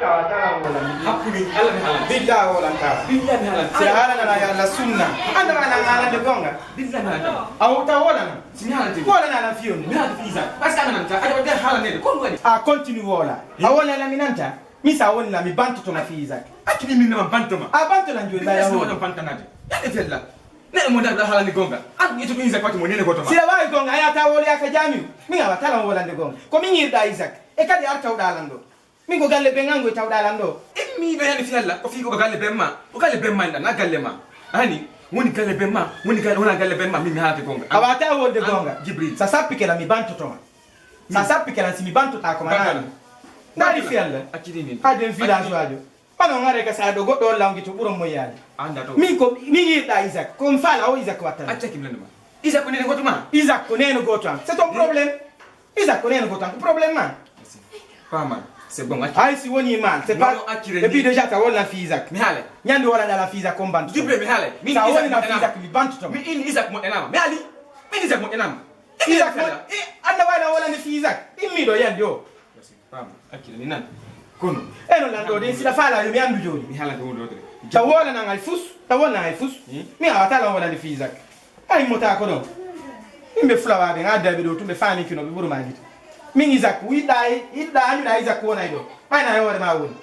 hakuri Allah mi halan billahi wala ta billahi mi halan sira hala na ya la sunna anda na ngala de gonga billahi halan aw ta wala na sinyala ti wala na la fiyon mi hada fiza parce que nan ta ada de hala ne ko wadi a continue wala a wala la minanta mi sa wala mi bantu to na fiza akini mi na bantu ma a bantu la njoy la ya wala pantanade ya de fella ne mo da hala ni gonga an yitu mi Isaac wati mo ne ko to ma sira wa gonga ya ta wala ya ka jami mi ga watala wala de gonga ko mi nyirda Isaac e kadi arta udalando mi go galle be ngango tawdalando e mi be yani fialla ko fi go galle be ma o galle be ma na galle ma hani woni galle be ma woni galle wona galle be ma mi haate gonga awata wolde gonga Jibril sa sappi la mi bantu to ma sa sappi la si mi bantu ta ko ma nani fialla akidi ni ade village wajo pano ngare ka sa do goddo lawngi to buron mo yaali anda to mi ko mi yida Isaac ko mfala o Isaac watana acaki mi ma Isaac ko ne goto ma Isaac ko ne goto c'est ton problème Isaac ko ne goto problème ma pas mal. C'est bon. Ah, si on y mal, c'est pas. Et puis déjà, tu as la fille Isaac. Mais allez, il y a la fille Isaac combat. Tu peux, mais allez. Mais ça on la fille Isaac qui bande tout. Mais il Isaac mon enam. Mais allez, mais Isaac mon enam. Isaac, anda wala la fille Isaac. Il mi do yando. Pam, akile ni nan. Kono. E non lando de si la fala yo mi andu jodi. Mi hala ko do do. Ta wala na ngal fus, ta wala na fus. Mi awata la wala la fille Isaac. Ay mota ko do. Imbe flawa be ngada be do tumbe fani kino be buru magita. Mingi Isaac wi dai ida ni Isaac ko na do ai na yore ma woni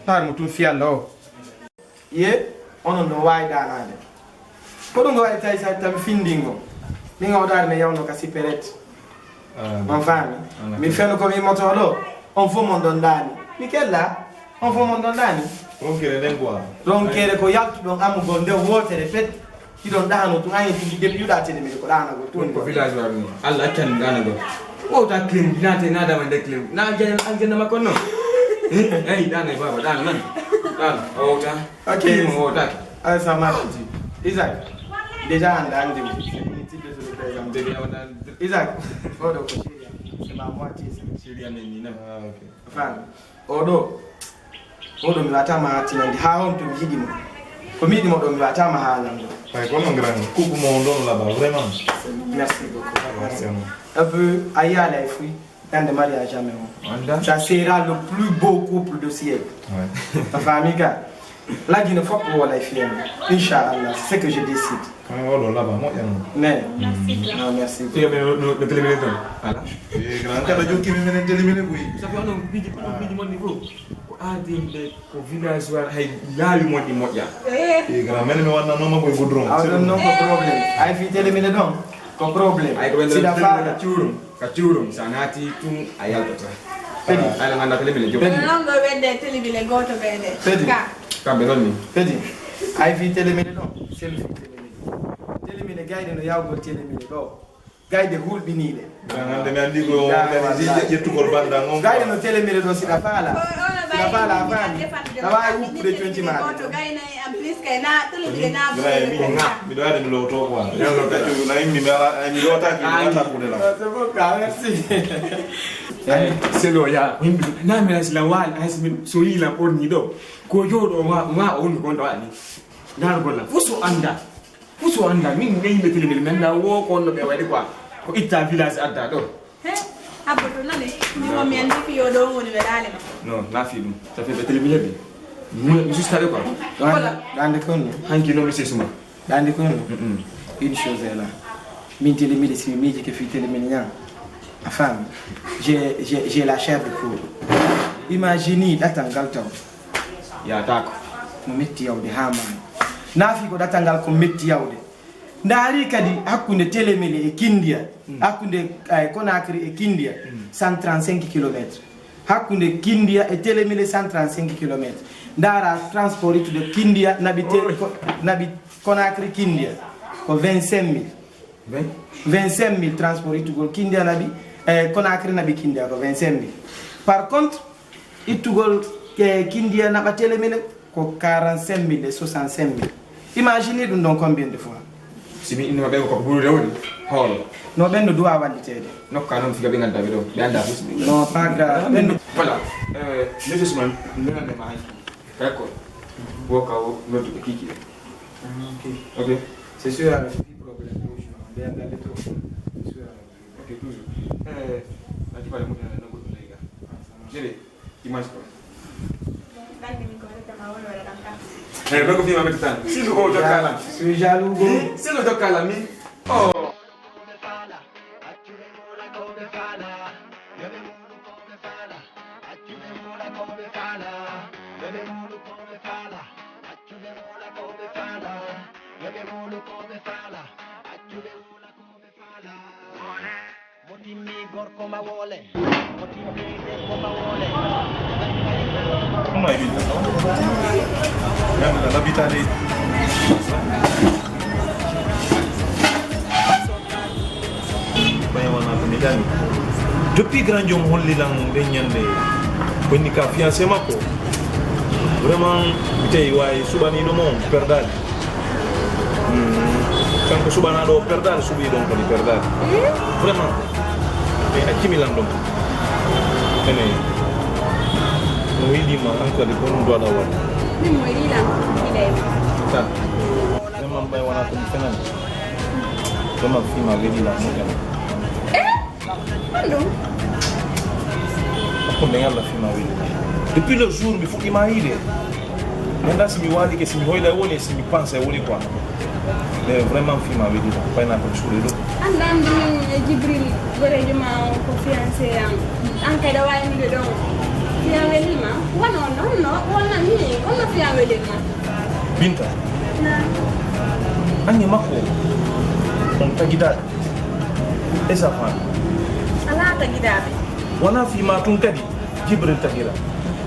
tar mutum fiallo ye ono no wai da na de ko do ngawai tai sa tam findingo mi ngawdar me yawno ka siperet mon fami mi feno ko mi motolo on fu mondondani mi kella on fu mondondani ronkere den quoi ronkere ko yaltu don amu gonde wotere pet ki don dano to ngani ti dem yuda tene mi ko dana go ton ko village war ni Allah tan dana go o ta clean dinate na da wande clean na janna ma konno eh dana baba dana nan dana o ta okay mo ta ay sama ti Isaac déjà andande mi ti de le présent de Isaac o do ko c'est ma moitié Syria ni na okay fan o do mi wata ma tinandi ha on to mi hidimo ko mi hidimo do mi wata ma halando. Comment grand coupe mon don là-bas, vraiment. Merci beaucoup. Merci. Un peu ailleurs les fruits dans des mariages jamais. Ça sera le plus beau couple de siècle. Ouais. Enfin amiga, là il ne faut pas la fier. Inch'Allah, c'est ce que je décide. Quand on là-bas, moi mais non merci. Tu as le téléviseur. Voilà. Et grand cas de qui me téléviseur oui. Ça fait un bidi mon niveau. Ah de ko village war hay yaali modi modja e grand men mi wanna no ko godron non ko problem ay fi telemine don ko problem ay ko si da fa ka ciurum sanati tum ayal to pedi ay la nganda telemine job non go wedde telemine goto bede ka be non ni pedi ay fi telemine don selfi telemine gaide no yaw go telemine do gaide hulbinile ngande mi andi ko organiser yettu ko banda ngon gaide no telemine do si da fala Nabala afani. Nabai upu de 20 mali. Gaina amplis kaina tuli na mi do ade lo to kwa. Ya lo tatu na mi mi do ta ki ata kudela. C'est bon ka merci. C'est lo ya. Na mi la wal asmi so yila orni do. Ko jodo ma on ko do ani. Dar golla. Fuso anda min ngai metili mi menda wo ko no be wadi kwa. Ko itta village adda do. Apoto nane ni mo mi andi fi yodo ngoni be dale non la fi dum ça fait télévision bi juste avec quoi voilà dande kon hanki no c'est suma dande kon une chose est là min télévision si mi que fi télévision ma femme j'ai la chair de poule imaginez datangal taw ya tako mo metti yawde ha man nafi ko datangal ko metti yawde ndari kadi hakkunde telemele e Kindia hakkunde Conakry e Kindia 135 km hakkunde Kindia e telemele 135 km ndara transport de Kindia nabi Conakry Kindia ko 25000 25000 transport to Kindia nabi Conakry nabi Kindia ko 25000 par contre itugol Kindia naba telemele ko 45000 et 65000 imaginez donc combien de fois si mi ino be ko buru rewni hol no bendo duwa wallitede nokka non figa be nganta be do be anda no pas grave bendo voilà monsieur man ndena de ma d'accord woka wo no to kiki ok c'est sûr avec le problème be anda be to c'est sûr ok toujours la ti parle mo na go to lega jere Gimana sih? Lagi nih kalau kita mau ada tangkap. Bagus film apa kita? Si lu kau kalah. Suis jaloux go. Si lu kalah mi. Oh. Come hai vinto? La vita di bayangana pemilihan. Depuis grand jom holli lang benyande koni ka fiancé mako. Vraiment bitay way subani do mom perdal. Kanko subana do perdal subi don ko di perdal. Vraiment. E akimilan dom. Ene. No idi ma anka di kon do ala wala. Ni mo ila ila. Ta. Vraiment bay wana ko fenan. Vraiment fi ma gedi la mo gana. Quando? Ako dengan la fi ma wili. Depuis le jour mi fuki ma ide. Nenda si mi wali ke si mi hoila woni si mi pense woni quoi. Mais vraiment fi ma wili la pa na ko suri do. Andam dengan Jibril boleh cuma confiance yang angkai dah wae ni dong. Fiang lima, wano no, wana ni, wana fiang lima. Binta. Nah, Ange mako. On tagida. Esa fa. ala tak kita. Wana fi ma tun kadi Jibril tagira.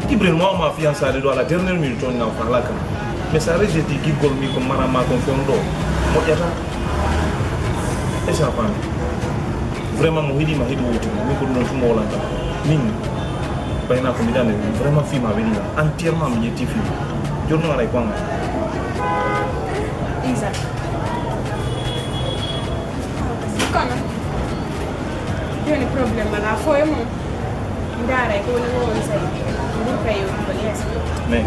Jibril mo ma fiançade do ala dernière minute on na fa la kan. Mais ça rejeti ki gol mi ko mara ma kon fondo. Mo jata. Esa fa. Vraiment mo hidi ma hidi wuti mi ko non tumo wala ta. Min bayna ko mi dane vraiment fi ma weli entièrement mi yeti fi. Jorno ala ko nga. Isa. Kono. Io ne problema la foi mo. Ndara ko ni won sai. Ndi kayo ko yes. Mais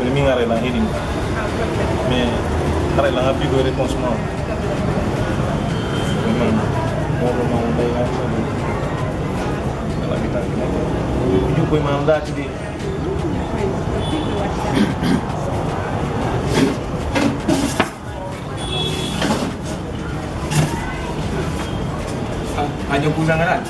le mi ngare la hidi. Mais ngare la ngapi go réponse mo. Mo dai na. La vita. Io poi mandati di hanya pusangan.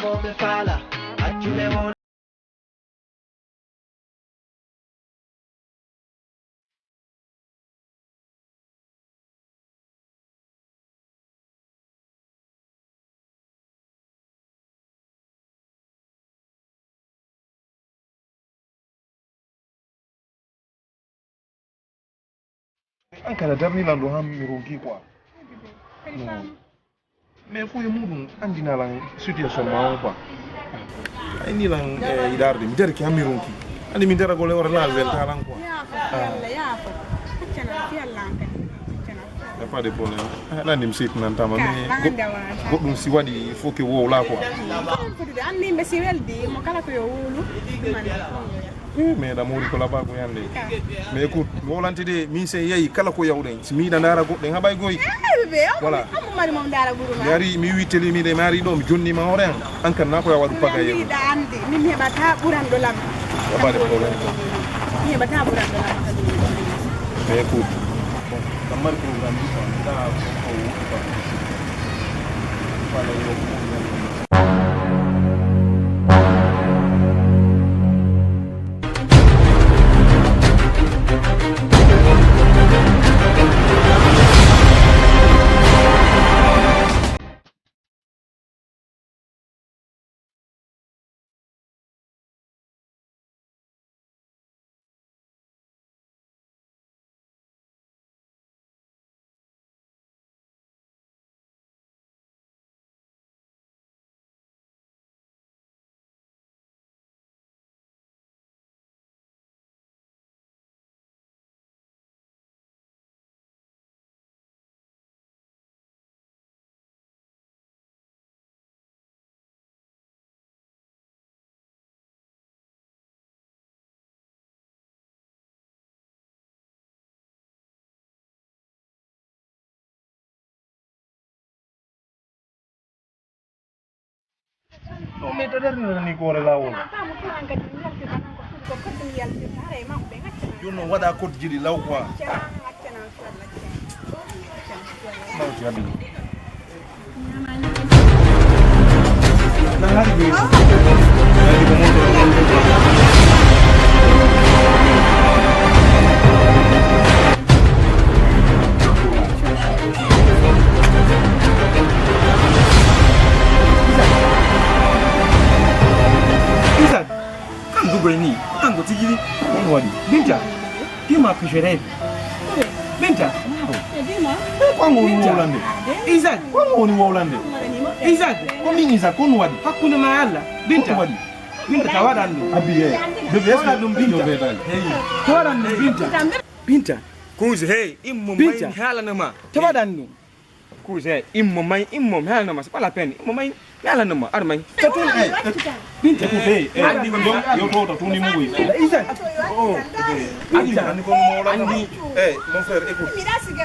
Come fala, aggiungevo Anche la dernière lando ham mi ronki quoi. Mais faut yemudum andina lang situation ma quoi. Ay ni lang idarde mi der ki ham mi ronki. Andi mi der gole ora la vel talan quoi. Ya fa. Cana fi Allah kan. Y a pas de problème. Là ni mi sit nan tama mais Banga wa. godum si wadi il faut que wo la quoi. Andi be si weldi mo kala ko yo wulu. Mais da mori ko la ba ko yande. Mais écoute, volante de mi se yeyi kala ko yawden. Si mi da ndara godden habay goy. Voilà. Amu mari mom dara buruma. Yari mi witeli mi de mari do mi jonni ma horen ankan na ko ya wadu paga yewu. Mi da andi min hebata buran do lam. Y a pas de problème. Mi hebata buran do lam. Mais écoute, bon, dans le programme, il faut No me tadar ni ko la won. You know what I could jidi law quoi. Mau jadi. Nah, hari ini. Jadi kemudian Ni ango tigiri on wadi binta kima kushire binta kwangu ni wolande Isaac kwangu ni wolande Isaac komi Isaac kono wadi hakuna maala binta wadi binta tawada ndo abiye bebe yesa dum binta tawada ndo binta kuze hey immo mai hala nama tawada ndo kuze immo mai immo hala nama c'est pas la peine immo mai yala nama armai tatun binta hey andi ngom yo to tuni mu isa oh andi andi ko mo la andi mon frère écoute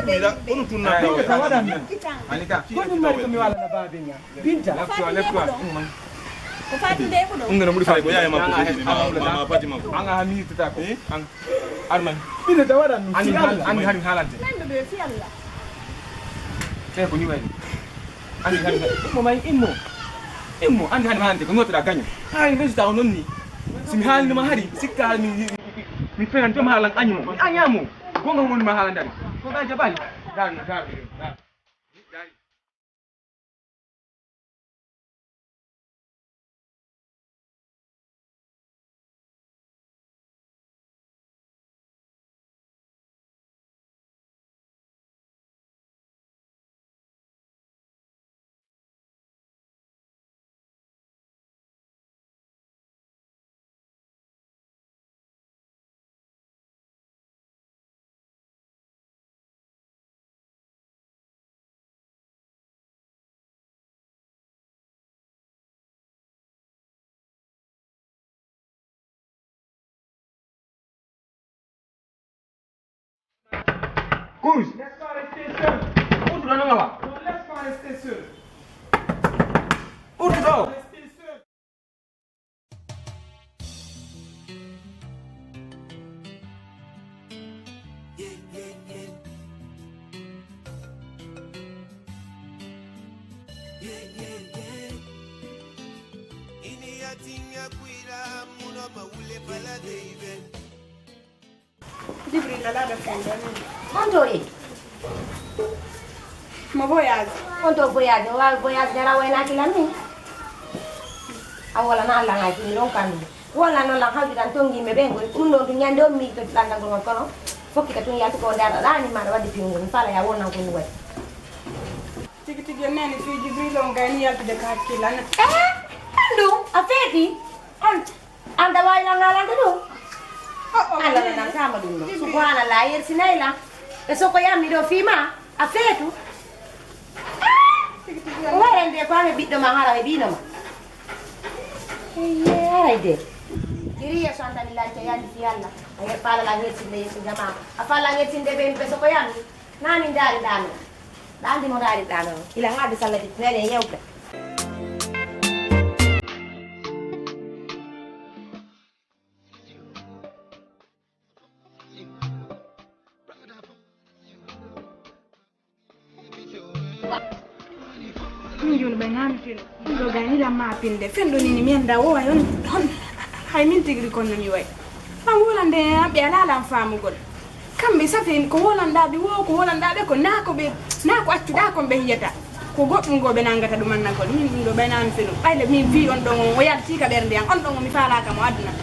mira on tunna tawada anika ko mari ko mi wala na babinga binta lefto ko fatu de ko do ngana muri fay ko yaay ma pati ma anga ha minute ta ko an armai binta tawada andi hani halante be fi Allah te ko ni wadi andi hani mo mai immo andi hani mahante ko ngotoɗa gaño hay résultat o noon ni somi haalinima haari sikka mi fenantoma haalan añumo mi añamo gonga wonima haalandani ko ga jabali dar Cous, laisse pas rester seul. Outro não lá. Laisse pas rester seul. Outro. Jibril la da fende. Montori. Mo voyage. Onto voyage, wa voyage dara wena kilami. Awala na Allah ngai ni kan. Wala no la hawi dan tongi me bengo. Undo tu nyando mi to landa ko kono. Fokki ka tun ya to ko dara dani ma wadi pingu ni fala ya wona ko nuwe. Tigi tigi nene fi Jibril on gani ya de ka kilana. Andu afeti. Anda wa ila ngala tu. Ala na sama dundo. Subhanallah yer sinaila. Esoko ya mi do fima afetu. Ngare ndie kwa biddo mahara bidino ma. Iya ide. Kiri ya santa milante ya di Allah. Ayer pala la ngeti de yesu jama. Afala ngeti de be pesoko ya mi. Nani ndari dano. Dandi mo ndari dano. Ila ngadi salati nene yeupe. Njul banan fil do gani la ma pinde fendo ni mi anda o ayon don hay min tigri kon mi way man wolande be ala lam famu gol kambe safin ko wolanda bi wo ko wolanda be ko na ko accu da ko be hiyata ko goddum go be nangata dum man gol min do banan fil bayle mi vi on don o yalti ka bernde on don mi fala ka mo aduna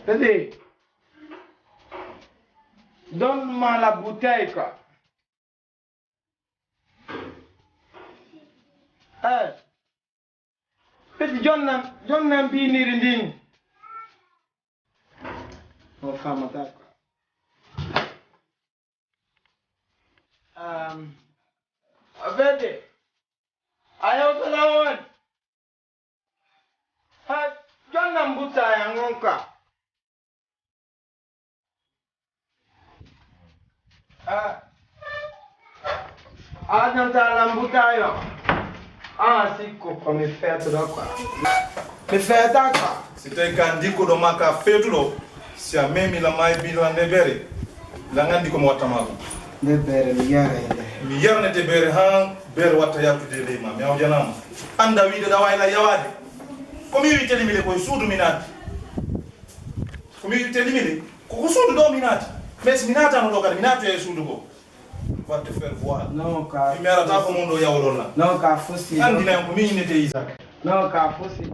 Fede, donne-moi la bouteille, quoi. Fede, John n'a bini rinding. Oh, femme, quoi. Fede, ayo tolawon. John n'a mbuta yangonka. Nanta lambuta yo. Siko kwa mefeto do kwa. Mefeta kwa. C'était quand dit que dans ma café tout l'eau, si à même il a maï bilan de béré, la ngandi comme watamago. De béré, miyara. Miyara ne te béré han, béré wataya tu de lema, mais on janam. Anda wide da waila yawadi. Comme il était limité pour sous dominat. Comme il était limité, pour sous dominat. Mais si minata no local, minata est sous go. Va te faire voir. Non, car. Il m'a rattrapé mon dos yaoulona. Non, car fossi. Andi na ko mi n'était Isaac. Non, car fossi.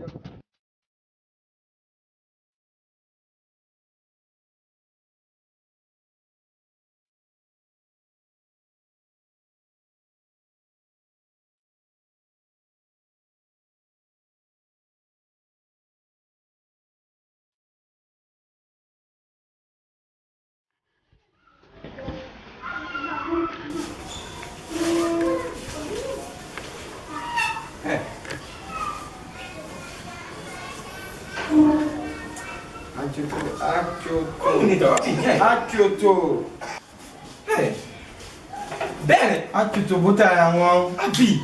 Acchioto. Bene. Acchioto buta yango. Abi.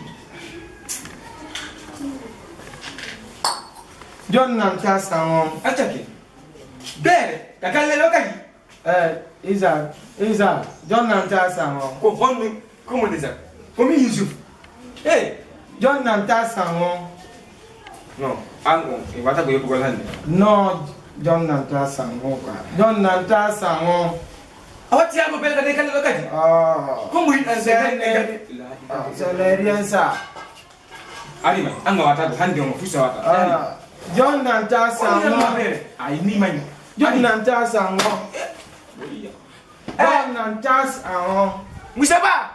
John Nanta sango. Achake. Bene. Kakalle lokali. Isa. John Nanta sango. Ko honmi como desa. Komi Yusuf. John Nanta sango. No, ango. Iwata go yobugo hande. No, John Nanta sango ka. John Nanta sango. Awati ago belga de kalle lokali. Como yin C'est rien ça. Ari mai, anga wata go hande mo fusa wata. John Nanta sango. Ai ni mai. John Nanta sango. John Nanta sango. Musaba.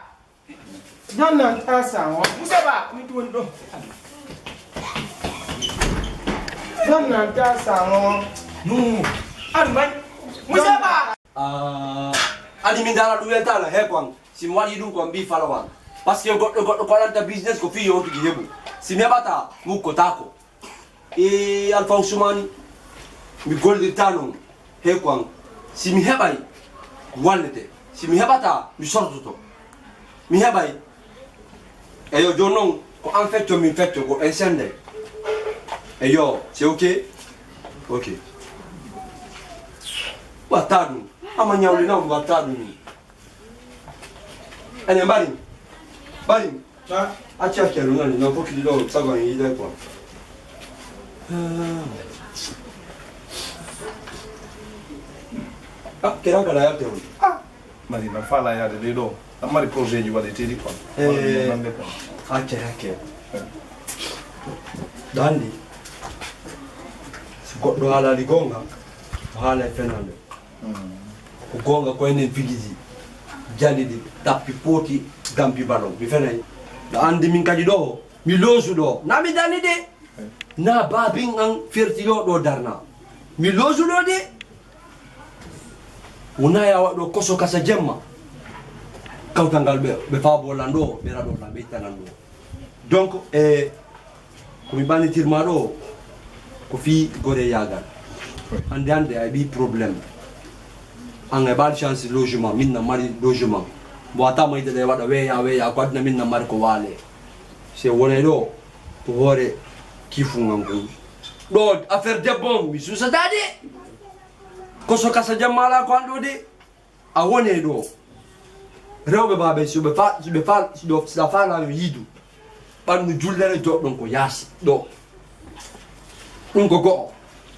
John Nanta sango. Musaba, mi tuwon do. John Nanta sango. No. Ari mai. Musaba. Ani mindara du yentala he kwang si mwali du ko mbi fala wan parce que goddo ko lanta business ko fi yo to gihebu si me bata mu ko tako e alfa usmani mi golde tano he kwang si mi hebay wallete si mi hebata mi sortoto mi hebay e yo jonon ko en fait mi fetto ko incende e yo c'est ok watadu ama nyauli na watadu ni ene bari acha kero na ni no poki do sago ni ile kwa kera kala ya te Mari na fala ya de do. Amari projet ju wale tedi kwa. acha dandi goddo hala ligonga hala fenande kugonga ko enen figiji jalidi tappi poti gampi balo mi fenay da andi min kadi do mi losu do na mi dani de na babin an firti do darna mi losu do de una ya wado koso kasa jemma kawtangal be fa bolando be rado la be tanando donc ko mi bani tirma do ko fi gore yagal ande ay bi problème anga bal chance logement minna mari logement bo ata mai de wada we ya ko adna minna mari ko wale se wone do to hore kifu ngam do affaire de bon mi susa dade ko so kasa jamala ko ando de a wone do rewbe babe be fa do sa fa na yidu ban mu jullere do don ko yasi do dum ko go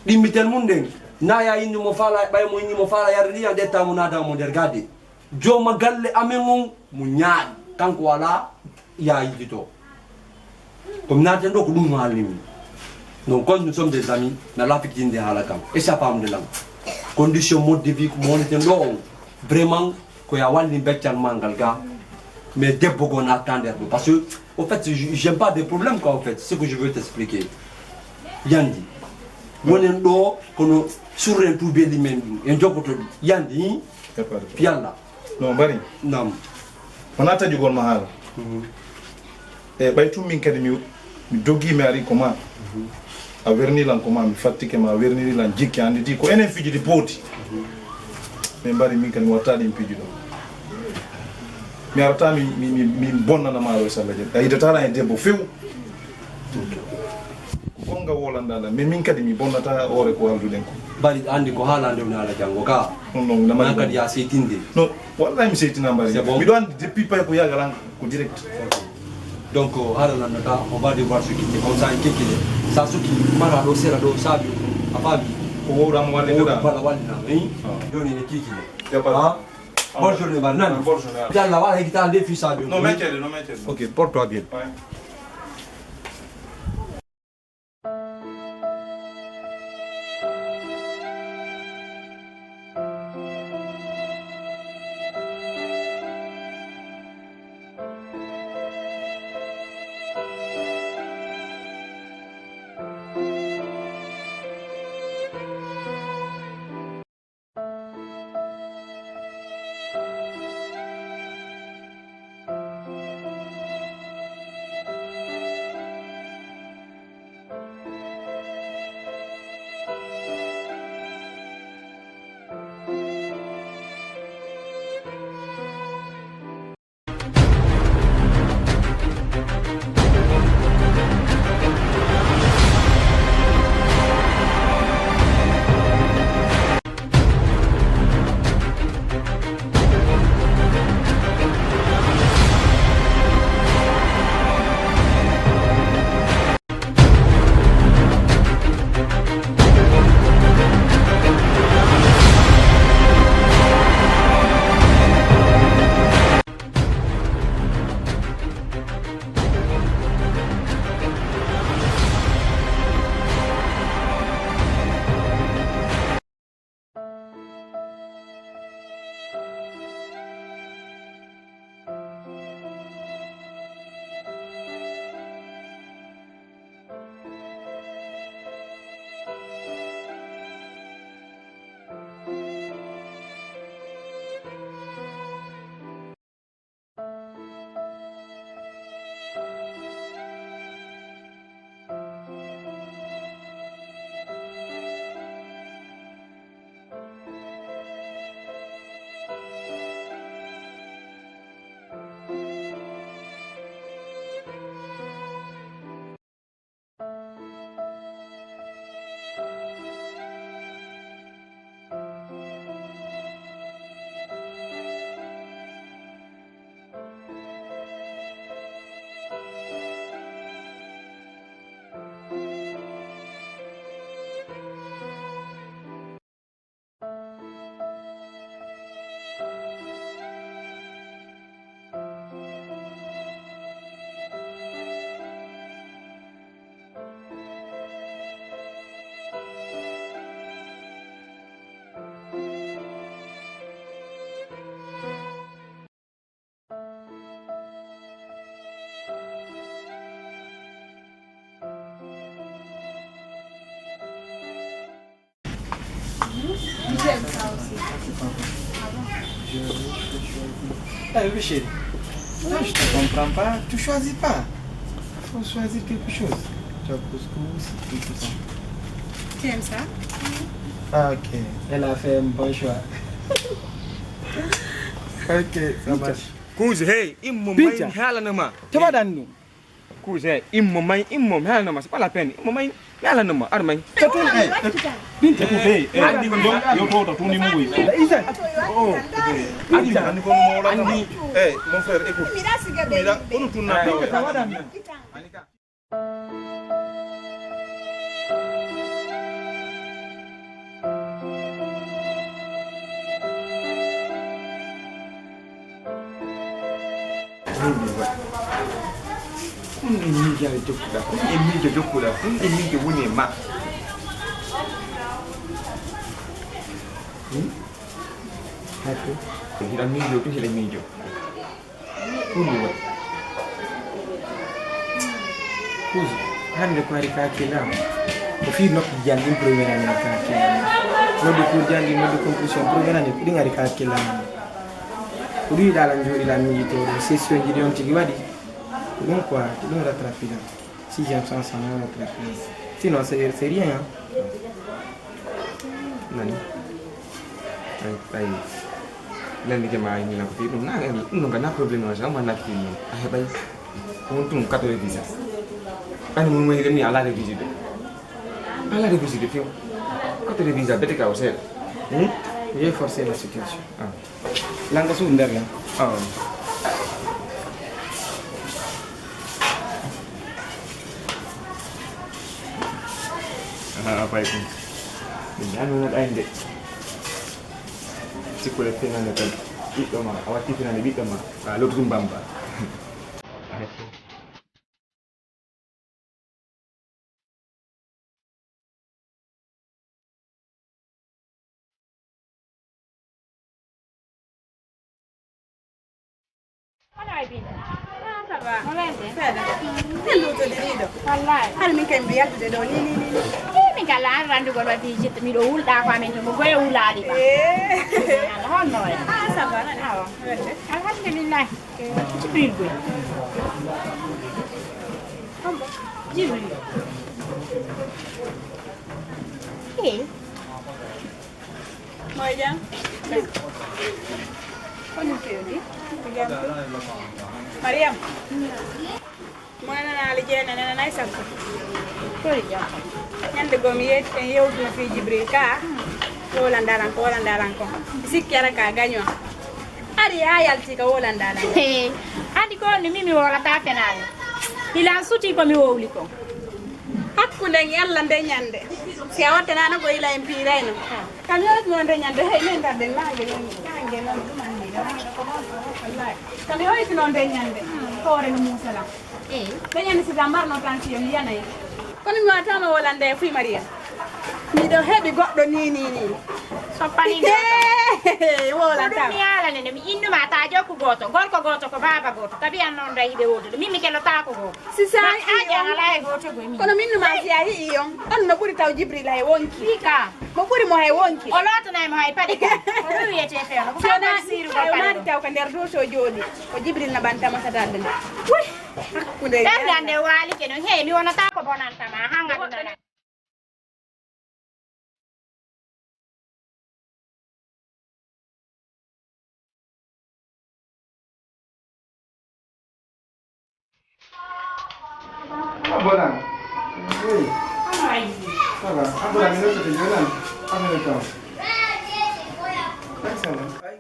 dimitel mun den na ya indi mo fala bay mo indi mo fala yar riya detta mo nada mo der gade jo magalle amengon mu nyaad kanko wala ya yidito comme naten do ko dum halimi non quand nous sommes des amis na la fikinde halakam et ça pam de lam condition mode de vie ko moniten do vraiment ko ya walni beccan mangal ga mais debbo go na attendre parce que au fait j'aime pas des problèmes quoi en fait ce que je veux t'expliquer yandi wonen do kono surren tout be li men en jogoto yandi yalla non bari nam onata jugol ma hala e baytu min kadi mi dogi mi ari comment a verni lan comment mi fattike ma verni lan jikki andi di ko enen fiji di poti mi bari min kadi wattadi mi piji do mi arata mi bonna na maro sala je ay data en debbo few gonga wolanda la mais min kadi mi bonnata ore ko walduden ko bari andi ko halande on ala jango ka non man kadi ya setinde non wallahi mi setina bari mi do andi depuis pay ko yagalan ko direct donc halala nata on va devoir se quitter comme ça en kekile sa suki mara do sera do sabi afabi ko wora mo wande da bala walina doni ne kekile ya ba bonne journée banane bonne journée yalla wa hekita ande fi sabi non mais OK porte-toi bien ouais. Oui, chérie. Non, je te comprends pas. Tu choisis pas. Il faut choisir quelque chose. Tu as couscous et tout ça. Tu aimes ça? Ah, ok. Elle a fait un bon choix. Ok, ça marche. Kuzi hey, immo mai hala nama. Coba dan. Kuzi hey, immo hala nama. C'est pas la peine. Immo mai hala nama. Armai. Betul, Binta ko hey andi ko yo to tuni mu wi Isa. oh andi andi ko mo la andi mon frère écoute mira on tunna taw Coba dan. Anika. Ecco. Hila mijo tu hila mijo. Kundu. Kuzi. Hande ko ari ka kelam. Ko fi nok jandi premier ani ka kelam. Nodi ko jandi nodi conclusion premier ani ko ngari ka kelam. Kuri dala njori la mi to session jidi on tigi wadi. Donc quoi, donc rattraper là. Si j'aime ça ça va rattraper. Sinon c'est rien hein. Nani? Ay. Lalu dia main ni lah tapi tu nak ni kan problem macam mana nak ni. Ah baik. Untung kata dia bisa. Kan mungkin ni ala dia bisa. Ala dia bisa dia. Kata dia bisa betul kau set. J'ai forcé la situation. Ah. Langkah sundar kan? Oh. Apa itu? Jangan nak ain dek. Si kulit tinggal dekat itu mah, awak tinggal di itu mah, kalau zumbamba. Ça va. Fede. Nelluto di rido. Wallahi. Har min kan biya de do ni. Min kala randu ko wati jitta mi do hulda ko amen to mo goye huladi ba. Ala honno e. Ça va. Awa. Alhamdulillah. Jibril go. Jibril. Moi jam. Koni fiodi. Mariam. Mana na alijena na na isakko. Ko jam. Nyande gomi yete yewtu na fi Jibril ka. Wala ndaran ko. Sikkara ka ganyo. Ari ayal tika wala ndaran. Andi ko ni mimi wala ta fenal. Ila suti ko mi wowli ko. Hakkunde yalla nde nyande. Si awata nana ko ila MP reno. Kam yo mo nde nyande hay men darde nange kange non dumandi da ko wallahi. Kam yo itu non nde nyande. Hore no musala. Nde nyande si gambar no tension yana yi. Kono mi wata ma wala nde fu Maria. Mi do hebi goddo ni. Soppani do. Wala ta. Mi ala ne mi indu ma ta joku goto. Gorko goto ko baba goto. Tabi an non dai de wodo. Mimi ke lo ta ko goto. Si sa aja ala e goto go mi. Kono minnu ma si ayi iyon. On no buri taw Jibril hay wonki. Fika. Mo buri mo hay wonki. O loto na mo hay padi ka. O wi ete fe no. Ko fa siru ko padi. Taw ka nder do so jodi. Ko Jibril na banta ma sadal de. Wi. Hakkunde. Dan wali ke no he mi wona ta ko bonanta ma hanga dina. Voilà. Oui. Ai. Ça va. Voilà, mais l'autre, c'est Jolan. Avec toi.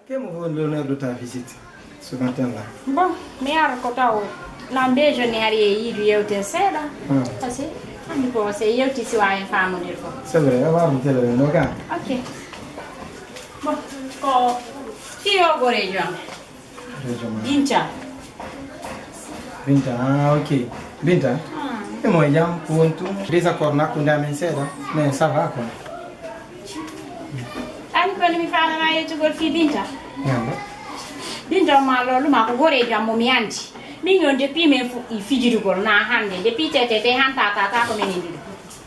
Quel est l'honneur de ta visite ce matin-là? Bon, mi ar ko taw lambe joni hari yidu yewte seda. Parce andi ko se yewti si wayen famondir ko. C'est vrai, on va vous dire le nom. Ok. Bon, ko fiyo gore jom. Binta. Binta, ah ok. Binta? Et moi, jam pour tout. Désaccord na kunda men seda, mais ça va quoi. Ani ko mi fana na yetu gol fi Binta. Yanda. Binta ma lolu ma ko gore jam mo mi anti. Min yon depuis men fu I fijiru gol na hande depuis tete han tata ko men ndi.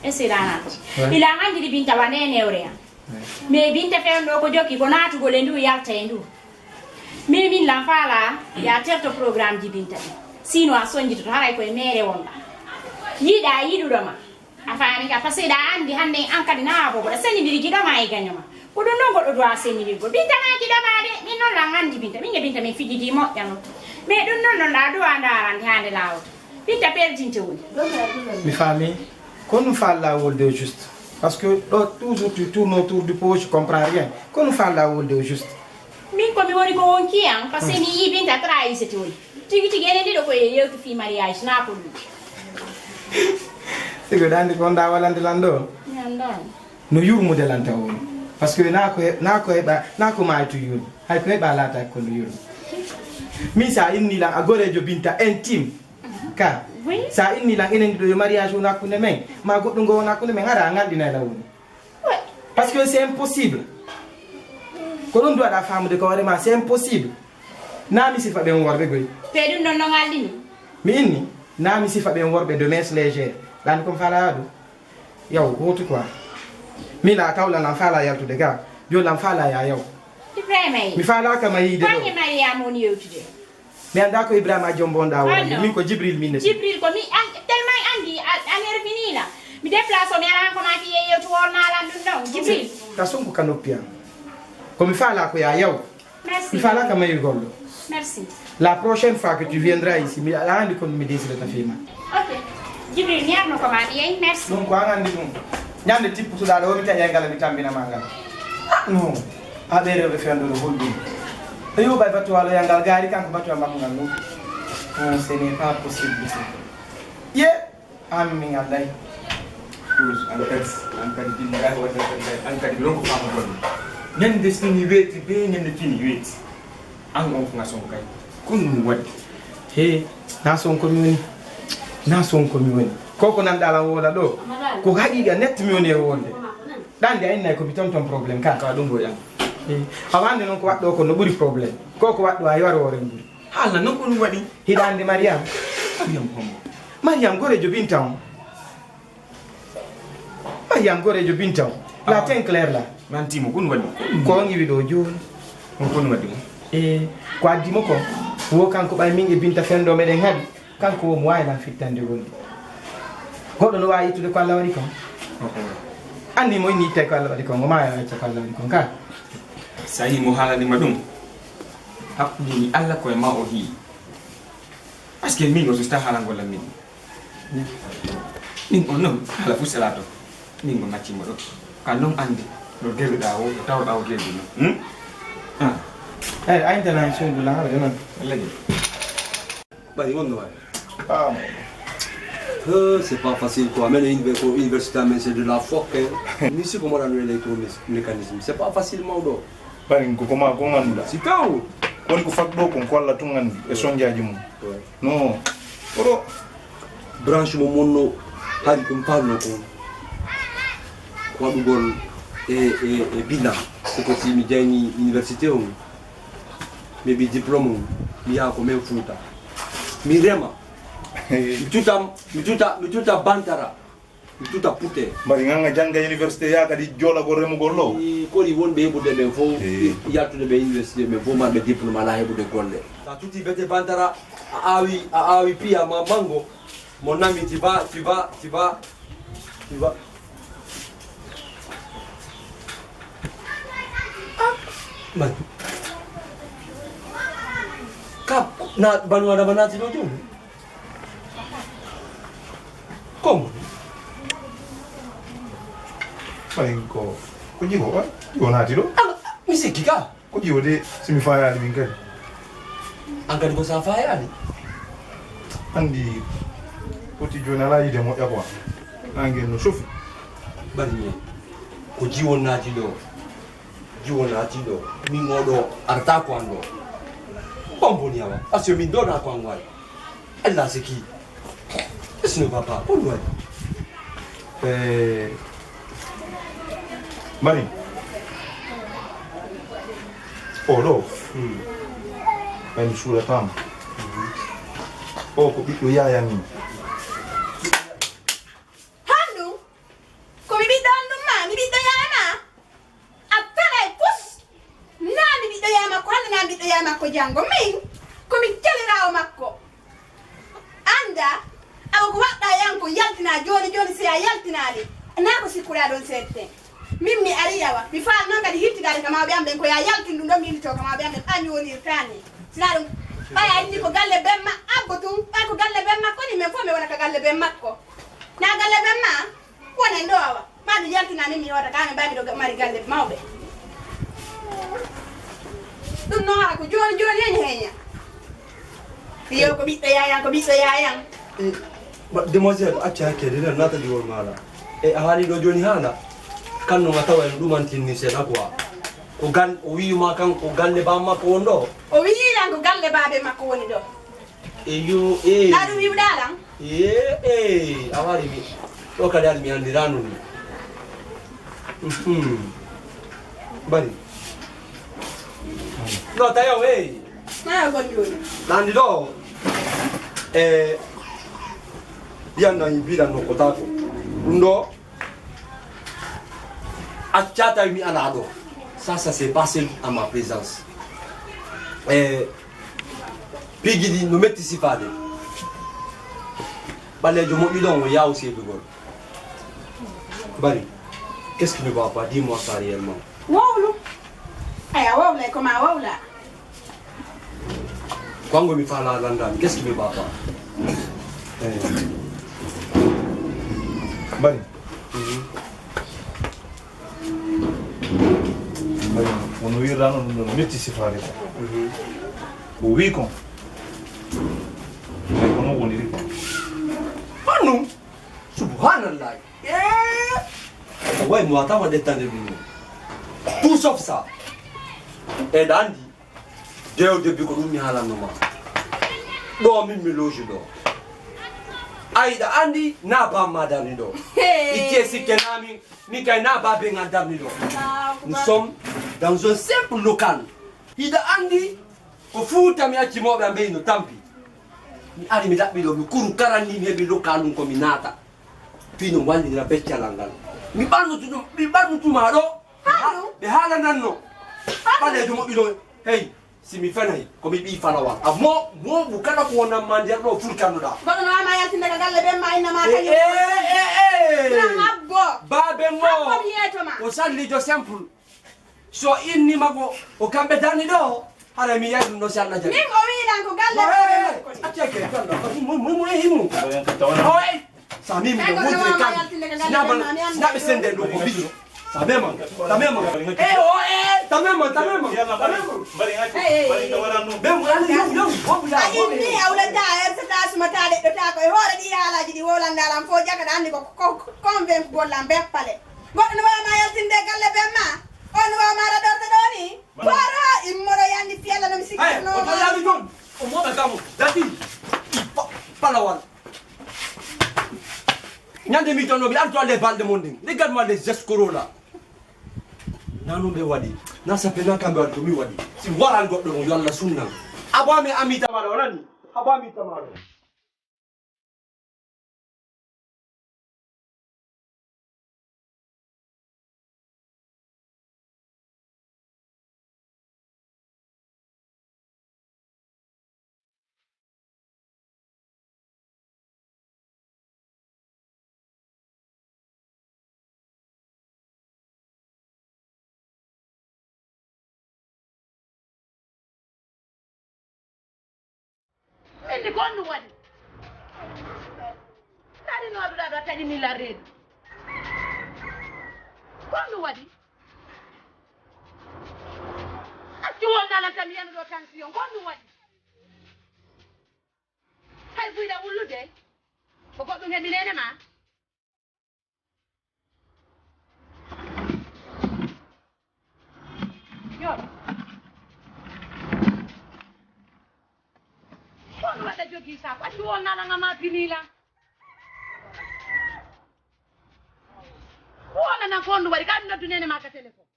Esira nanti. Ila handi Binta wanene ore. Mais Binta fe ndo ko jokki ko natu gol ndu yalta ndu. Min la fala ya terto programme di Binta. Sino a sonji to haray ko e mere wonda. Yida yidudoma. Afani ka fasida andi hande ankadi na abo da seni diri gidoma e ganyoma. Ko don non goddo do a seni diri go. Binta na gidoma de min non la ngandi Binta. Min Binta min fiji di mo yano. Me don non la do anda andi hande lawo. Binta perdinte woni. Mi famille, quand nous faisons la wol de juste, parce que toujours tu tournes autour du pot, je comprends rien. Quand nous faisons la wol de juste. Min ko mi woni ko wonki an parce que mi yi Binta trai se toni. Tigi enen dido ko yewtu fi mariage na ko dum. C'est que dans les condas walante lando. Nyandon. No yur mo delante won. Parce que na ko ma tu yur. Hay ko ba la ta ko yur. Mi sa inni la agore jo Binta intime. Ka. Oui. Sa inni la enen do mariage na ko ne men. Ma goddo ngo na ko ne men ara ngandi na la won. Ouais. Parce que c'est impossible. ko ɗum duwaɗa famude ko vraiment c'est impossible na mi sifa ɓen worɓe goy te ɗum ɗon no ngallini mi inni na mi sifa ɓen worɓe de mens légère ɗani komi faala ɗum yaw wotu quoi mina tawlanam faala yaltude ga jolam faala ya yaw Ibrahima mi faalaka ma yiide ɗo kanƴe Mariama woni yewtude mi anda ko Ibrahima jombonɗa wonde min ko Jibril min Jibril ko mi tellement andi an herfinila mi déplace o mi ala ko maki yeyewtu wornalan ɗum ɗon Jibril ka sonko ka noppiyam komi faala ko ya yaw merci mi faalaka mayigol ɗo merci la prochaine fois que tu viendras ici mi aɗa andi kono mi décidata fima ok Jibril mi arno ko maki yey merci ɗum ko an andi ɗum ñande tipputuɗa ɗo mi taƴa ngal mi tambinama ngal non ha ɓe rewɓe fendoɗo holɗum e yo ɓay battu walo yangal gaari kanko battu makko ngal ɗum non ce n'est pas possible ye an min allay an kadi billahi an kadi ɗon ko fama goɗɗo ñande fini weeti be ñande fini weeti an on ko ngason kay kon ɗum waɗi he na sonko mi woni na sonko mi woni koko nanɗala woola ɗo ko haqiqa net mi woni e wonde ɗande a innay komi ton probléme ka ka ɗum boyan awande noon ko waɗɗo ko no ɓuuri probléme koko waɗɗo a yewar hoore ɓuuri haala noon ko ɗum waɗi hiɗande mariame mariam homo mariame gorejo binta on mariame gorejo binta on la ten clair la mantimo ko ɗum waɗi ko giwi ɗo joni on ko ɗum waɗi mo e ko addimo ko wo kanko ɓay min e binta fendo meɗen haaɗi kanko wo mo wawilan fittande gonɗi goɗɗo no wawi ittude ko Allah waɗi kon andi mo inni itte ko Allah waɗi kon mo mawi acca ko Allah waɗi kon ka sa yimo haalanima ɗum hakkudini Allah koye ma o hii par ce que min o so sta haalangolla min min on noon haala fu sala to min o naccima ɗo ka noon ande no geruɗa o no tawɗa o gerdi noon eyyi a intana hen sundula haɓe noon lagi ɓari wonno way c'est pas facile quoi même université amen c'est de la foque ni si comment on électromécanisme c'est pas facile mawɗo ɓarin ko koma ko ganduɗa si taw woni ko fakɗo kon ko Allah tun gandi e sonjaji mum non oɗo branche mo monno haari ɗum falno ko waɗugol e bilan soko si mi jayni université o mi ɓi diplôme o mi yaha ko men Fouta mi rema mi tuta bantara mi tuta putte mbaɗi ganga jangga université ya kadi joolagol remugol ɗo kodi wonɓe heɓude ɓe fof yaltude ɓe université ɓe fof marɓe diplôme ala heɓude golle sa tuti bete bantara a awi piya ma mango mon ami tu vas man kap na banu ada mana tino tu kom ɓarin ko jigo naati ɗo mi sikki ka ko jiwo de somi fayani min kadi an kadi ko sa fayani andi poti joni ala yide moƴƴa quoi nangue no sofi bari ni ko jiwon naati ɗo min oɗo arta ko an ɗo bamboni awa par ce que min dona ko an wawi allah siki esno papa on waɗi mari oɗo ɓaymi suuɗatama o ko ɓiɗɗo yayan ni handu komi ɓiɗɗo on ɗum ma mi ɓiɗɗo yama a talay pus na mi ɓiɗɗo yama ko hande na ɓiɗɗo yama ko janggo min komi jalirawo makko anda awo ko waɗɗa yanko yaltina joni si a yaltinali na ko sikkuɗa ɗon seetten min mi ari yawa mi faal noon kadi hittidade kama ɓe am ɓen ko ya yaltin ɗum ɗo mi yillito kama ɓe am ɓen ɓañi wonirtani sina ɗum ɓaya inni ko galle ben ma abbo tum ɓay ko galle ben makko ni min fof mi wona ko galle ben makko na galle ben ma wonen ɗo awa maɗum yaltinani mi wota kami mbami ɗo mari galle mawɓe ɗum noon hara ko joni hen heña yo ko ɓiɗɗo yayan demoiselle acca hakkede nden nata diwol maɗa e a haali ɗo joni haala kanno nga tawa en ɗumantinni seeɗa quoi o wiyuma kan ko galle bam makko won ɗo o wiyilan ko galle baɓe makko woni ɗo eyo na ɗum wiwɗalan a wari mi ɗo kadi hade mi andirano ni bari No tayo Na go ndio. Nandi do yana ibira no kotako. Ndo achata mi anado. Ça s'est passé à ma présence. Pigidi no metti si fade. Balé je mo bidon ya aussi bigol. Bari. Qu'est-ce qui ne va pas? Dis-moi ça réellement. Wawlu. Aya wawla comment wawla. Kwangu mi fala London. Qu'est-ce qui ne va pas? Bari. Bari, on nous ira non metti si fare. O weekend. Mais comment on dit? Anu. Subhanallah. Ouais, moi attends détendre lui. Tout sauf ça. Et Dandy, dès au début que nous m'y allons non. Do mi me loge do. Aïda Andy n'a pas madame do. Ici c'est que nami ni kay na ba benga dami do. Nous sommes dans un simple local. Ida Andy ko futa mi acci mo be ambe no tampi. Mi ari mi dabbi do mi kuru karani mi be local ko mi nata. Pino wandi na beccia langal. Mi banu tu maro. Be hala nanno. Pale do mo bilo. Hey, si mi fanay ko mi bi falawa. Amo mo bu kala ko na mandia do furkano da. Godo no ma yalti daga galle be mai na ma ka yo. Babe mo. O salli jo simple. So inni mago o kambe dani do. Ara mi yadu no salla jani. Ningo wi dan ko galle be ko. Acheke kanda. Mo himu. Oi. Sami mi do mo kan. Sina sende do ko bidu. Tamema. Tamema. Tamema. Bari tawarano. Bemu ani yo. Inni awlada ta suma ta de ta ko hore di ala ji di wolanda lam fo jaka dan ko convaincre bollam be pale. Goddo no ma yalti de galle be ma. On wa mara dorte doni. Bara immoro yandi fiela no sikki no. O to yali don. O mo ba kamu. Dati. Palawan. Nyande mi tono bi alto alle balde monding. Regarde-moi les escrocs là. Nanu be wadi. Na sapena kambe wadi mi wadi. Si waral goddo mo yalla sunna. Abami amita maro nani? Abami tamaro. Indi kondu wadi. Tadi no do tadi ni la red. Kondu wadi. Ati wona la tam yanu do tension kondu wadi. Hay buida wulude. Ko goddo ngebi nene ma. Yo. Kondu wada jogi sa ko ati wona la ngama pinila. Wona na kondu wadi ka no dunene ma ka telephone.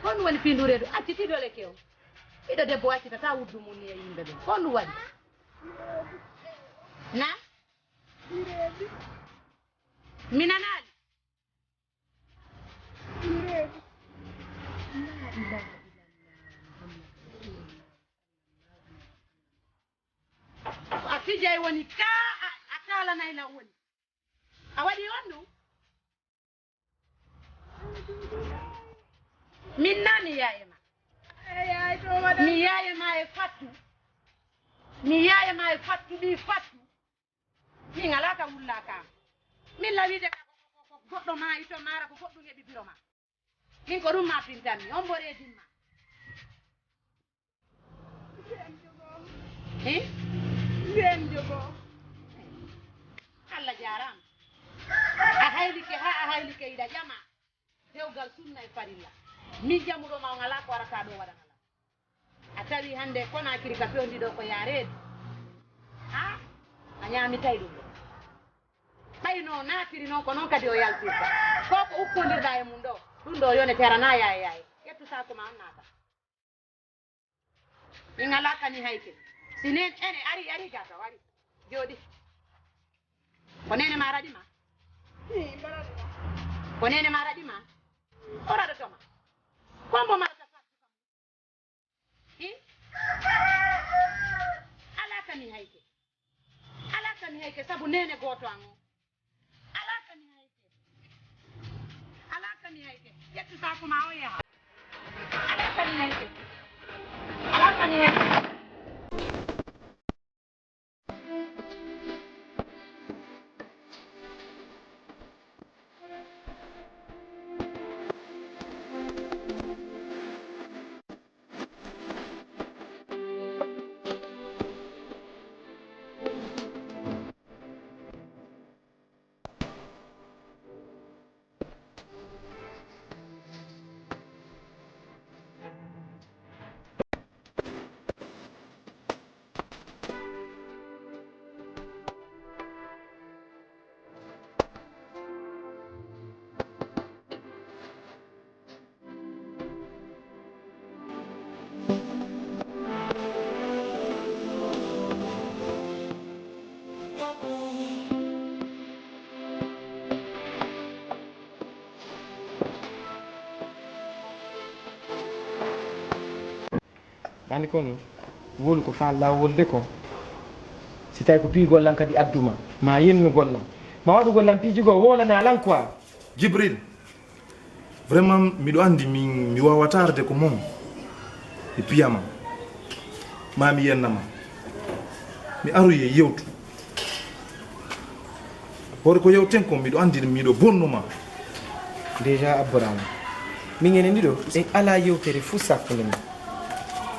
Kono wani pinduredo atti tido le kew ido debbo wacci tata wuddu mun ni yimbe be kono wadi na minanali afijay woni ka atala nayla woni awadi wonno min nani yaye ma mi yaye ma e fattu mi fattu mi ngala ka wulla ka min la wide ko goddo ma ito mara ko goddo ngebi biro ma min ko dum ma pintami on bore dimma ben jogo alla jaram a haylike ida jama dewgal sunna e farilla mi jamudo ma ngala ko arata do wada ngala atawi hande kona kiri ka pendi do ko yareede ha anyami tay dum wayno naatiri noon ko noon kadi o yaltirta ko ko ukkondirɗa e mum ɗo ɗum ɗo yone terana yaye ƴettu sako ma on naata min ala kani hayke si nen ene ari gata wari jooɗi ko nene ma raɗima ko nene ma raɗima o raɗotoma kombo ma ala kani hayke sabu nene goto an o ala kani hayke ƴettu sako ma o yaha ala kani hayke Kandi kono wolu ko fa lawolde ko si tawi ko pi gollan kadi adduma ma yennu gollam ma waɗu gollam piijigo wolana alan quoi. Jibril vraiment miɗo andi mi wawatarde ko mom e piyama ma mi yennama mi aroye yewtu hoore ko yewten ko miɗo andi miɗo bonnuma déjà abborama min enen ɗiɗo en ala yewtere fuu sakkude min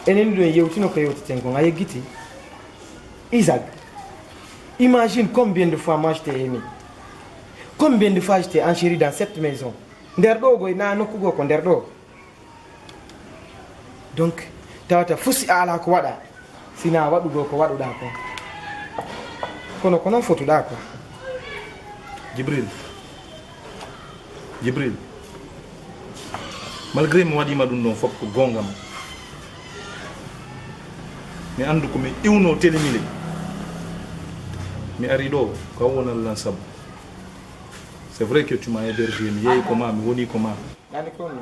enen ɗiɗo en yewtino ko yewteten ko a yeggiti Isaac imagine combien de fois moi je t'ai aimé combien de fois je t'ai enchéri dans cette maison nder ɗo goy na nokkugo ko nder ɗo donc tawata fusi ala ko waɗa sina waɗugo ko waɗuɗa ko kono ko noon fotuɗa ko. Jibril malgré mi waɗima ɗum ɗon fof ko gonga ma mi andu ko mi iwno telemile mi ari ɗo ko wonallan sabu c'est vrai que tu m'as hébergé mi yeeyi ko ma mi woni ko ma ɗani kono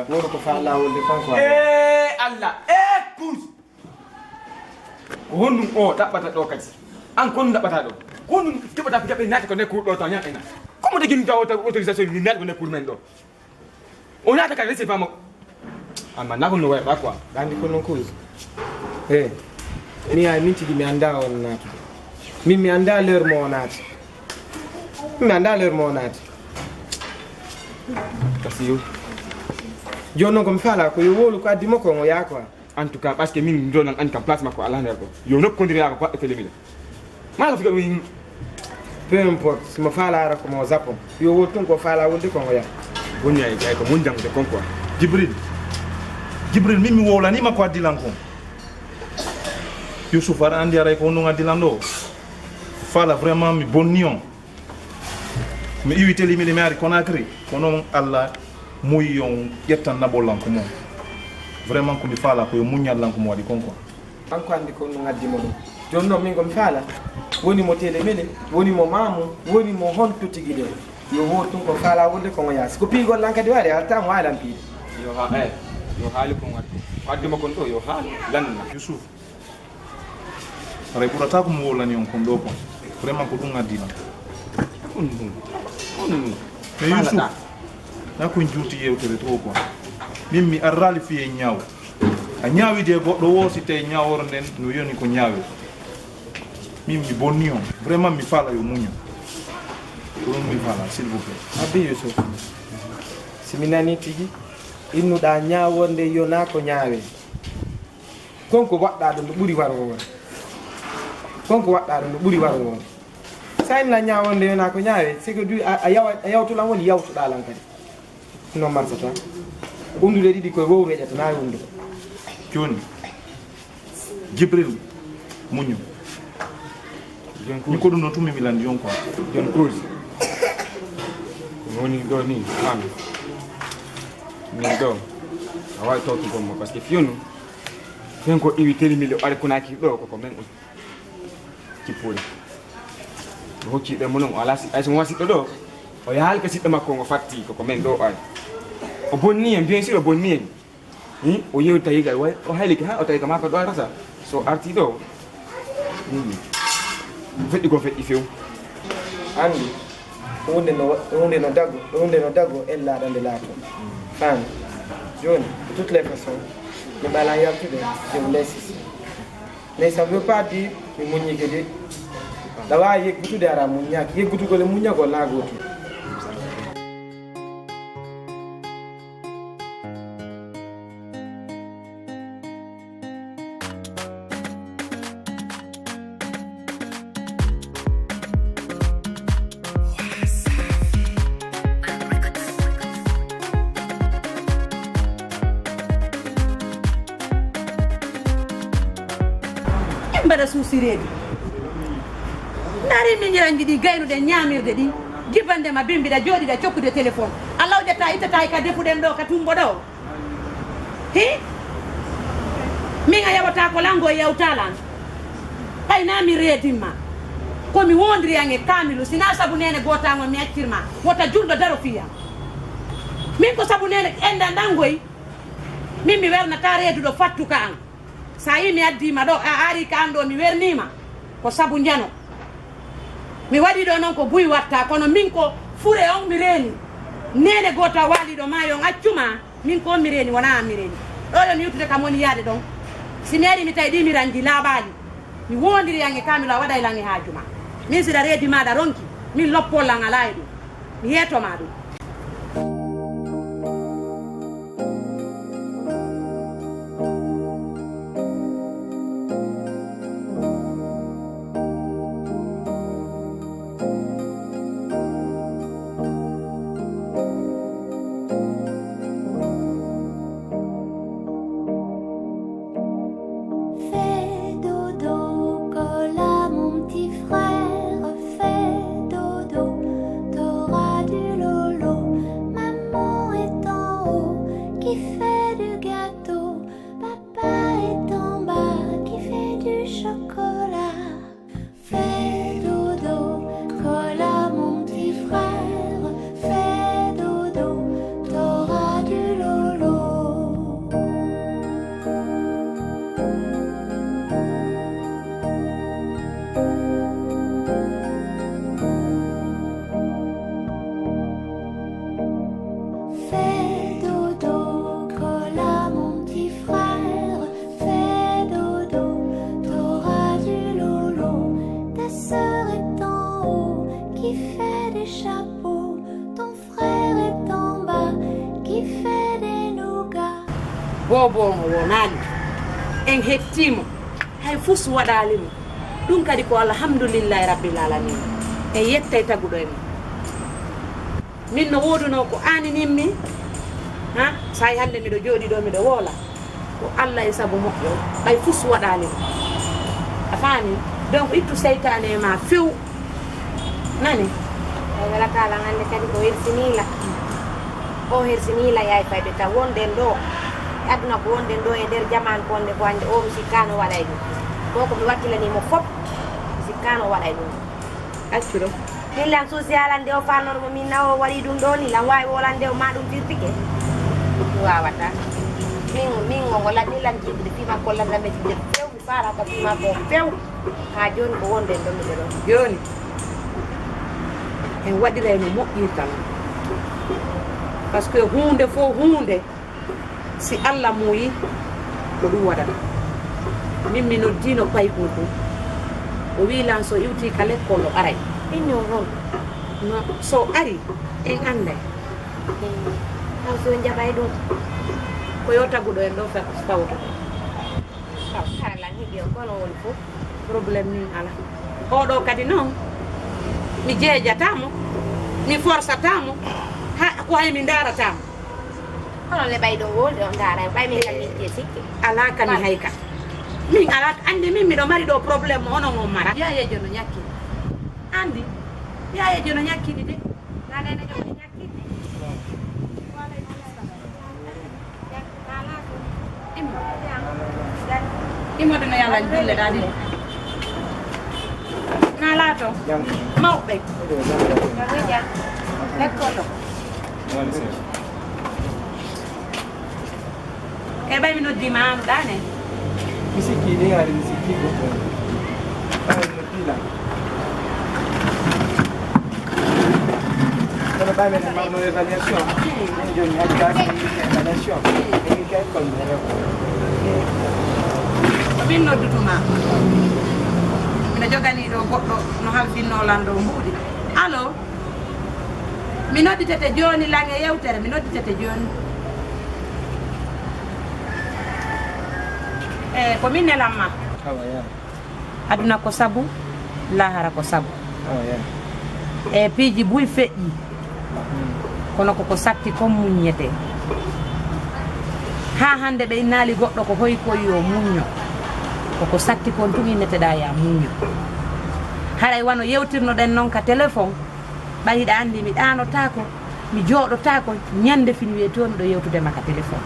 wono ko fa lawolde konko Allah écoute honɗum o ɗaɓɓata ɗo kadi an kon ɗaɓɓata ɗo honɗum keɓata ko jaɓe naati ko nekkuɗo ɗo taw ñaɗena comme de gini taw autorisation ni naati ko nekkuɗo men ɗo o naata kadi resi fama amma nakon no wayata quoi ɗandi ko noon koy mi ay min tigi mi anda on naati min mi anda l'heure mo o naati mi anda l'heure mo o naati kasi yo joni noon komi faala ko yo wolu ko addimo ko o yaa quoi en tout cas parce que min jonan andi kam place makko ala nder ɗo yo nokkodiriyaka ko waɗɗe télémile mala figa ɗum peu importe simo faalara komo japon yo wol tun ko faala wolde kongo yaa woni ay ko mon jangude kon quoi. Jibril min mi wowlanima ko addilan kon Youssouf aɗa andi aray ko honɗum addilan ɗo faala vraiment mi bonni on mi iwi telimile mi ari Conakry ko noon Allah moyi on ƴettan naɓollanko moon vraiment komi faala koyo muñallanko mo waɗi kon quoi. kanko andi ko ɗum addimo ɗum joni noon min komi faala woni mo telemile woni mo mamum woni mo honto tigui ɗe yo wo tun ko faala wolde kongo yaasi ko piigollan kadi waɗi halta mo waalan piide yo haali kon addimo kon ɗo yo haali lanna Youssouf aray ɓurata ko mo wolani on kon ɗo kon vraiment ko ɗum addina mais Youssouf na koye juuti yewtere to quoi min mi arrali fiye ñaaw a ñaawide goɗɗo woosite ñaawore nden no yoni ko ñaawe min mi bonni on vraiment mi faala yo muño ko ɗum mi faala s'il vous plaît. Abi Youssouf simi nani tigi innuɗa ñaawonde yona ko ñaawe konko waɗɗa ɗum ɗo ɓuuri wargo won konko waɗɗa ɗum ɗo ɓuuri wargo won sa inna ñaawonde yona ko ñaawe siko du a yawtulan woni yawtuɗa lan kadi non marsata umdude ɗiɗi koye wowru eƴata na wundu joni Jibril muño min ko ɗum no tummi mi landi on quoi joni cause woni ɗo ni fami min ɗo a wawi tawtugol par ce que fiyonu fen ko iwi telimille o ari Konakiri ɗo koko men on cippuli o hocci ɗe monon o ala ay so wasiɗɗo ɗo o yaali ko siɗɗo makko ngo fatti koko men ɗo ay o bonni en bien sûr o bonni en o yewi tawi kay o hayliki ha o tawi ka mako ɗo arata so arti ɗo feƴƴi ko feƴƴi few andi hunde no dago ella nde laato fami joni de toutes les façons mi ɓalan yaltude je vous laisse ici mais ça veut pas dire mi muñi kedi ɗa wawi yeggutude ara muñaki yeggutugol e muñagol na gotum. mbaɗa suusireede ndaari min jiranji ɗi gaynude ñaamirde ɗi jibandema bimbiɗa jooɗiɗa cokkude téléphone a lawƴata ittata ka defuɗen ɗo ka tumbo ɗo hi min a yaɓata ko lango e yawtalan ɓayna mi reedimma komi wondiri an e kamilu sina saabu nene gotango mi accirma wota julɗo daro fiya min ko saabu nene enda ndangoy min mi wernata reeduɗo fattuka an sa yi mi addima ɗo a ari ka an ɗo mi wernima ko saabu jano mi waɗi ɗo noon ko buy watta kono min ko fure on mi reeni nene goto waali ɗo maayo on accuma min ko on mi reeni wona an mi reeni ɗo ɗon yettude kam woni yaade ɗon si mi ari mi tawi ɗi mi ranji laaɓaji mi wondiri an e kamilo a waɗay lan e haajuma min siɗa reedi maɗa ronki min loppollan ala e ɗum mi yeetoma ɗum. bobo mo wonani en hettimo hay fus waɗalimo ɗum kadi ko alhamdulillahi rabbil alamin en yettay taguɗo en min no woduno ko aninimmi ha say hande miɗo jooɗi ɗo miɗo woola ko Allah e saabu moƴƴo ɓay fus waɗalimo a faami donc ittu seytane e ma few nani wala kala hande kadi ko hersinila o hersinila yaay fayɓe taw wonden ɗo aduna ko wonden ɗo e nder jaman konde ko hande o mi sikkano waɗay ɗum ko ko mi wakkilanimo fop mi sikkano waɗay ɗum accuɗo hillan social ande o fannormo min nawo waɗi ɗum ɗo ni lan wawi wolande o ma ɗum firtike mi wawata min o ngolannilan jiɓde fima kollanɗam e jiɓde few mi farata fima ko few ha joni ko wonden ɗo miɗe ɗo joni en waɗiray no moƴƴirta non par ce que hunde fo hunde si Allah muyi ko ɗum waɗata min mi noddino paykum kum o wi lan so iwti ka lekkol o aray ɗinno hon no so ari en anday taw so jaɓay ɗum ko yo taguɗo en ɗo fawta taw karalan hiɓi o kono woni fof probléme min ala oɗo kadi noon mi jeejatamo mi forsatamo ha ko hay mi daratamo hono le ɓayɗo wolde o daara ɓay min kam min je sikki ala kani hay ka min ala andi min miɗo mari ɗo probléme onon on mara yayejo no ñakkini andi yayejo no ñakkini de nanene jomo ñakkini immoɗino yo allah julle ɗa ɗi na laato mawɓe lekkoto e ɓay mi noddima an ɗane mi sikki ɗi ari mi sikki goɗɗo ɓay no piila kono ɓay men magno évaluation min joni hakkaki évaluation emin ka école mi rew ko min noddutuma mino jogani ɗo goɗɗo no halfinnolan ɗo mbuuɗi allo mi nodditete joni lange yewtere mi nodditete joni e ko min nelamma awa ya aduna ko sabu lahara ko sabu awa ya e piiji buy feƴƴi kono koko satti comme muññete ha hande ɓe innali goɗɗo ko hoyi koy yo muñño koko satti kon tumi neteɗa ya muñño haray wano yewtirnoɗen noon ka téléphone ɓayiɗa andi mi ɗanotako mi jooɗotako ñande fin wiye to miɗo yewtudema ka téléphone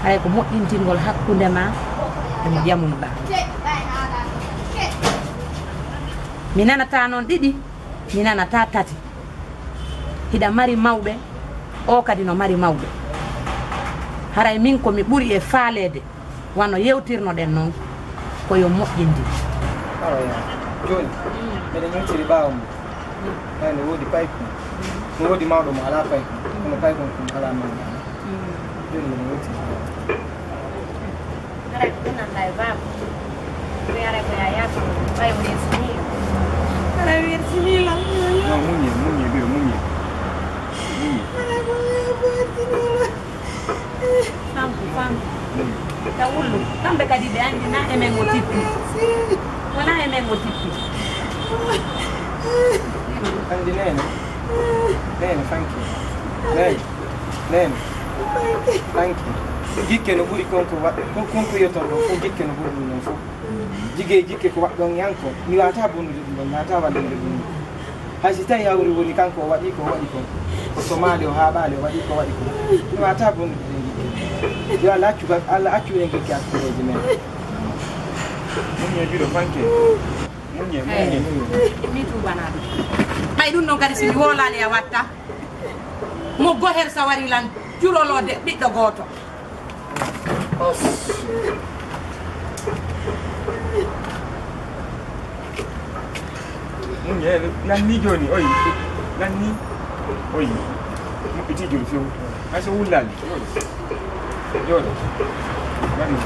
haray ko moƴƴintingol hakkude ma emo ƴamunoɗa mi nanata noon ɗiɗi mi nanata tati hiɗa mari mawɓe o kadi no mari mawɓe haray min komi ɓuuri e faalede wano yewtirnoɗen noon koyo moƴƴindi awa ya joni miɗen ñewtiri ɓaawo mum hayno woodi payko no woodi mawɗo mo ala payko kono payko kom ala mawɗo joni miɗen ñewtiri haray ko ɗumnanɗa e baba ɓe aray ko ya yafa ɓay o yersinila haray wersinila non muñe ɓiɗo muñe famku ta wullu kamɓe kadi ɓe andi na emen o tippi wona emen o tippi andi nene fanki nene fanki jikke no ɓuri konko waɗ konko yoton ɗo fof jikke no ɓuri ɗum ɗon fof jikke ko waɗɗon yanko mi wata bonnude ɗum ɗon mi wata wallude ɗum hay si tawi hawri woni kanko o waɗi ko o somali o haaɓali o waɗi ko waɗi ko mi wata bonnude ɗen jikke yo Allah accu en jikke hakkudeji men muñe ɓiɗo fanke muñe mi tubanaɗo ɓay ɗum ɗon kadi somi wolani a watta mo goher sa wari lan jurolode ɓiɗɗo goto muñe nanni joni oyi nanni oyi moɓɓiti joni few hay so wullali jooɗo waɗi